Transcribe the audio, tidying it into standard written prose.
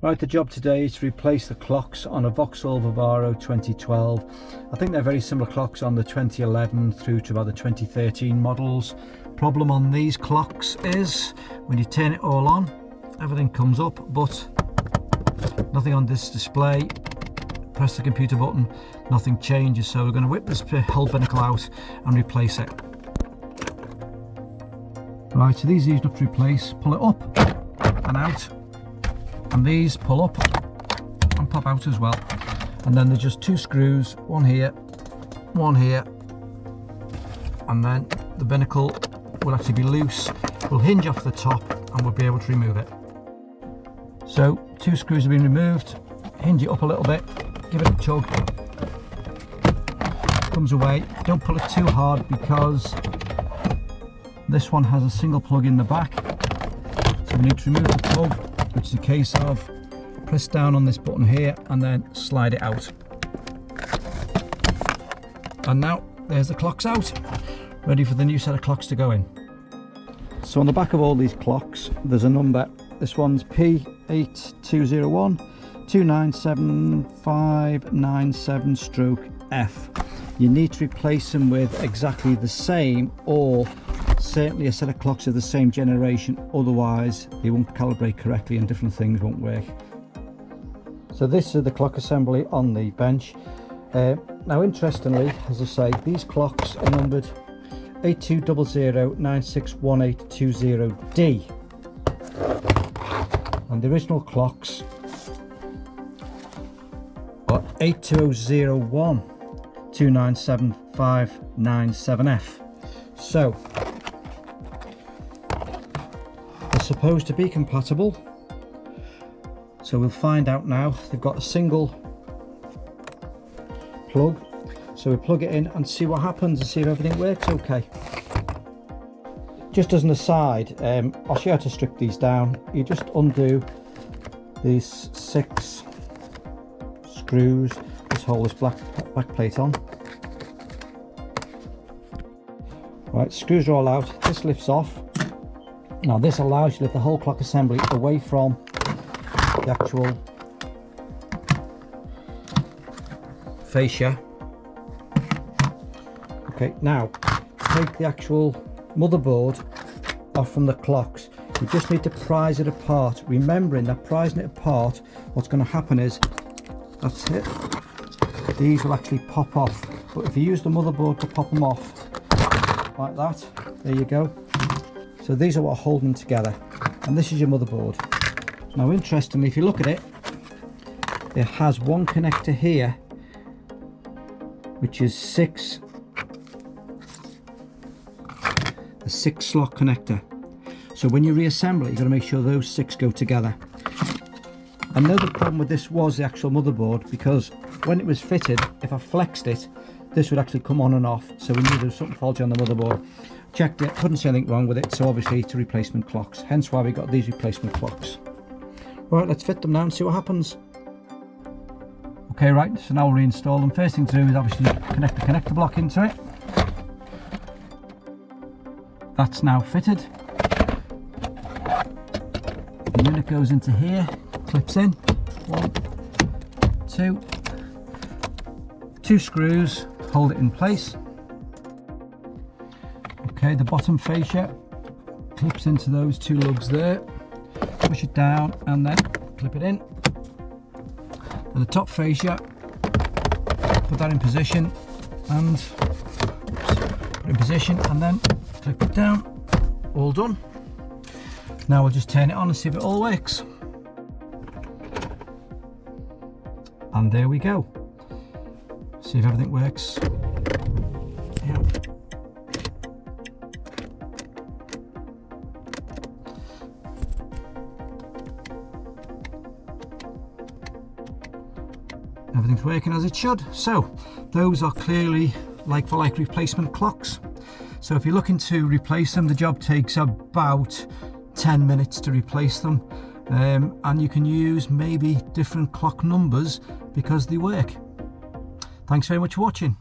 Right, the job today is to replace the clocks on a Vauxhall Vivaro 2012. I think they're very similar clocks on the 2011 through to about the 2013 models. Problem on these clocks is when you turn it all on, everything comes up, but nothing on this display. Press the computer button, nothing changes. So we're going to whip this whole binnacle out and replace it. Right, so these are easy enough to replace. Pull it up and out. And these pull up and pop out as well. And then there's just two screws, one here, and then the binnacle will actually be loose, will hinge off the top, and we'll be able to remove it. So two screws have been removed, hinge it up a little bit, give it a tug, comes away. Don't pull it too hard because this one has a single plug in the back, so we need to remove the plug, which is a case of press down on this button here and then slide it out. And now there's the clocks out, ready for the new set of clocks to go in. So on the back of all these clocks there's a number. This one's P8201297597-F. You need to replace them with exactly the same, or certainly a set of clocks of the same generation, otherwise they won't calibrate correctly and different things won't work. So this is the clock assembly on the bench. Now interestingly, as I say, these clocks are numbered 8200961820D, and the original clocks are 8201297597F. So they're supposed to be compatible, so we'll find out now. They've got a single plug, so we plug it in and see what happens and see if everything works okay. Just as an aside, I'll show you how to strip these down. You just undo these 6 screws, just hold this black plate on. Right, screws are all out, this lifts off. Now this allows you to lift the whole clock assembly away from the actual fascia. Okay, now take the actual motherboard off from the clocks. You just need to prise it apart, remembering that prizing it apart, what's going to happen is, that's it, these will actually pop off. But if you use the motherboard to pop them off like that, there you go. So these are what are holding them together, and this is your motherboard. Now interestingly, if you look at it, it has one connector here which is a 6 slot connector. So when you reassemble it, you've got to make sure those 6 go together. Another problem with this was the actual motherboard, because when it was fitted, if I flexed it, this would actually come on and off, so we knew there was something faulty on the motherboard. Checked it, couldn't see anything wrong with it, so obviously it's replacement clocks, hence why we got these replacement clocks. Right, let's fit them now and see what happens. Okay, right, so now we'll reinstall them. First thing to do is obviously connect the connector block into it. That's now fitted. The unit goes into here, clips in, 1, 2, 2 screws hold it in place. Okay, the bottom fascia clips into those 2 lugs there, push it down and then clip it in. And the top fascia, put that in position and put it in position and then clip it down. All done. Now we'll just turn it on and see if it all works. And there we go. See if everything works. Yeah. Everything's working as it should. So those are clearly like for like replacement clocks. So if you're looking to replace them, the job takes about 10 minutes to replace them, and you can use maybe different clock numbers because they work. Thanks very much for watching.